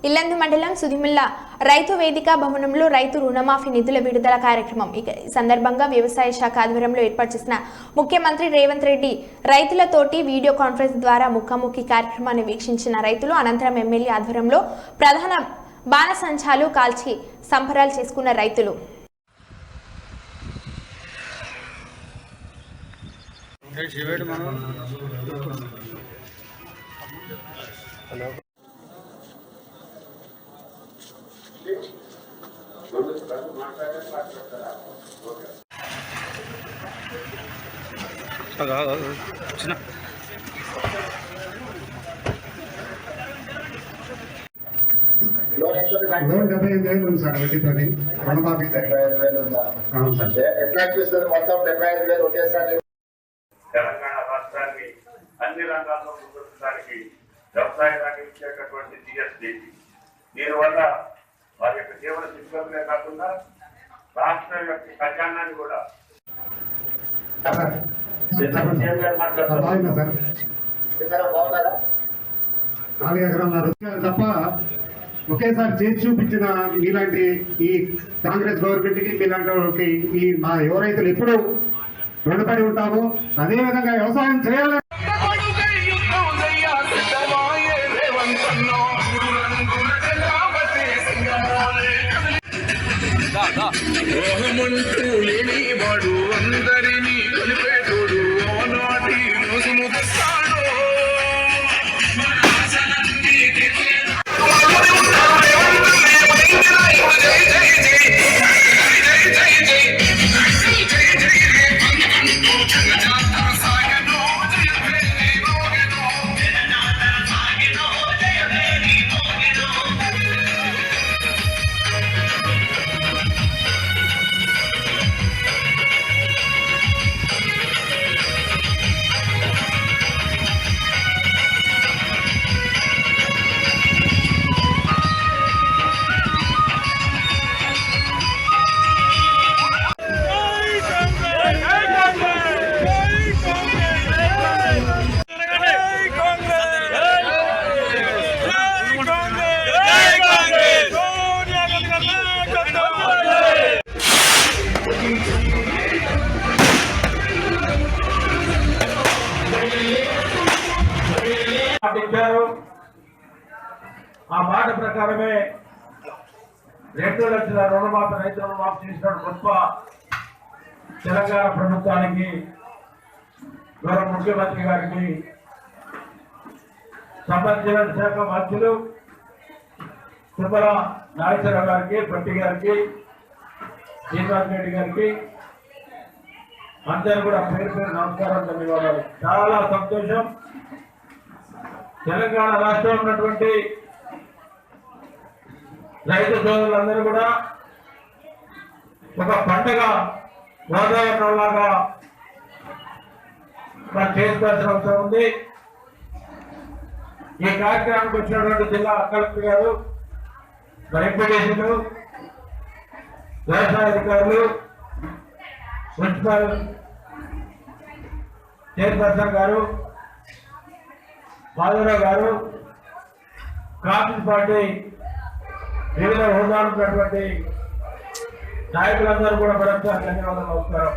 ఇల్లందు మండలం సుదిముల్ల రైతు వేదిక భవనంలో రైతు రుణమాఫీ నిధుల విడుదల కార్యక్రమం. ఈ సందర్భంగా వ్యవసాయ శాఖ ఆధ్వర్యంలో ఏర్పాటు చేసిన ముఖ్యమంత్రి రేవంత్ రెడ్డి రైతులతోటి వీడియో కాన్ఫరెన్స్ ద్వారా ముఖాముఖి కార్యక్రమాన్ని వీక్షించిన రైతులు అనంతరం ఎమ్మెల్యే ఆధ్వర్యంలో ప్రధాన బాణసంచాలు కాల్చి సంబరాలు చేసుకున్న రైతులు. లోన్ 75,000 ఉంది సార్. వడ్డీతోని రుణమాఫీ 75,000 ఉందా? అవును సార్. ఎట్లా అనిపిస్తుంది? మొత్తం 75,000 ఒకేసారి తెలంగాణ రాష్ట్రాన్ని అన్ని రంగాల్లో ముందుకు వ్యవసాయ రంగం ఇచ్చేటటువంటి జిఎస్డిపి దీనివల్ల వారి యొక్క జీవన స్థితిగతులే కాకుండా రాష్ట్రం యొక్క ఖజానాన్ని కూడా తప్ప ఒకేసారి చేసి చూపించిన మీలాంటి ఈ కాంగ్రెస్ గవర్నమెంట్ కి మీలాంటి ఈ మా యువ రైతులు ఎప్పుడు రుణపడి ఉంటాము. అదే విధంగా వ్యవసాయం చేయాలి. లేనివాడు అందరినీ కలిపేటోడు ఆనాటి రోజును తెస్తాడు. ఆ మాట ప్రకారమే 2 లక్షల రుణమాఫీ రైతు రుణమాఫీ చేసిన గొప్ప తెలంగాణ ప్రభుత్వానికి గౌరవ ముఖ్యమంత్రి గారికి సంబంధించిన శాఖ మంత్రులు తుమ్మల నాగేశ్వరరావు గారికి, పట్టి గారికి, శ్రీనివాస్ రెడ్డి గారికి అందరూ కూడా పేరు పేరు నమస్కారం, ధన్యవాదాలు. చాలా సంతోషం. తెలంగాణ రాష్ట్రంలో ఉన్నటువంటి రైతు సోదరులందరూ కూడా ఒక పండుగ వాతావరణంలాగా మనం చేసుకోవాల్సిన అవసరం ఉంది. ఈ కార్యక్రమానికి వచ్చినటువంటి జిల్లా కలెక్టర్ గారు, ఎంపీడీసీలు, వ్యవసాయ అధికారులు, మున్సిపల్ చైర్పర్సన్ గారు, మాధవరావు గారు, కాంగ్రెస్ పార్టీ వివిధ హోదాలు ఉన్నటువంటి నాయకులందరూ కూడా మరొకసారి ధన్యవాదాలు, నమస్కారం.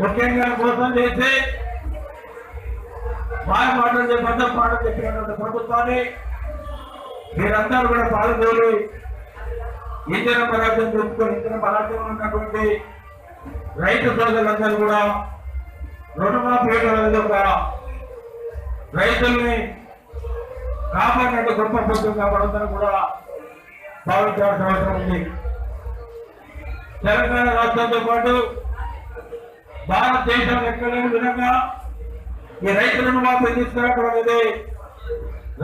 ముఖ్యంగా మోసం చేసి మాయ మాటలు చెప్పండి పాటలు చెప్పినటువంటి ప్రభుత్వాన్ని మీరందరూ కూడా పాల్గొని ఇంధన పరాజయం తెలుసుకొని ఇంధన పరాజయంలో ఉన్నటువంటి రైతు సోదరులందరూ కూడా రుణమాఫీ అనేది ఒక రైతుల్ని కాపాడినట్టు గొప్ప ప్రభుత్వం కాపాడుతుందని కూడా భావించాల్సిన అవసరం ఉంది. తెలంగాణ రాష్ట్రంతో పాటు భారతదేశం ఎక్కలేని విధంగా ఈ రైతు రుణమాఫీ తీసుకురావడం అనేది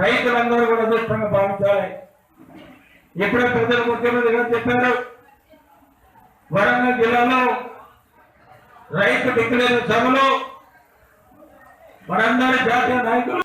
రైతులందరూ కూడా అదృష్టంగా భావించాలి. ఇప్పుడే ప్రజలు ముఖ్యమంత్రి గారు చెప్పారు, వరంగల్ జిల్లాలో రైతు డిక్లేర్ సభలో మనందరి జాతీయ నాయకులు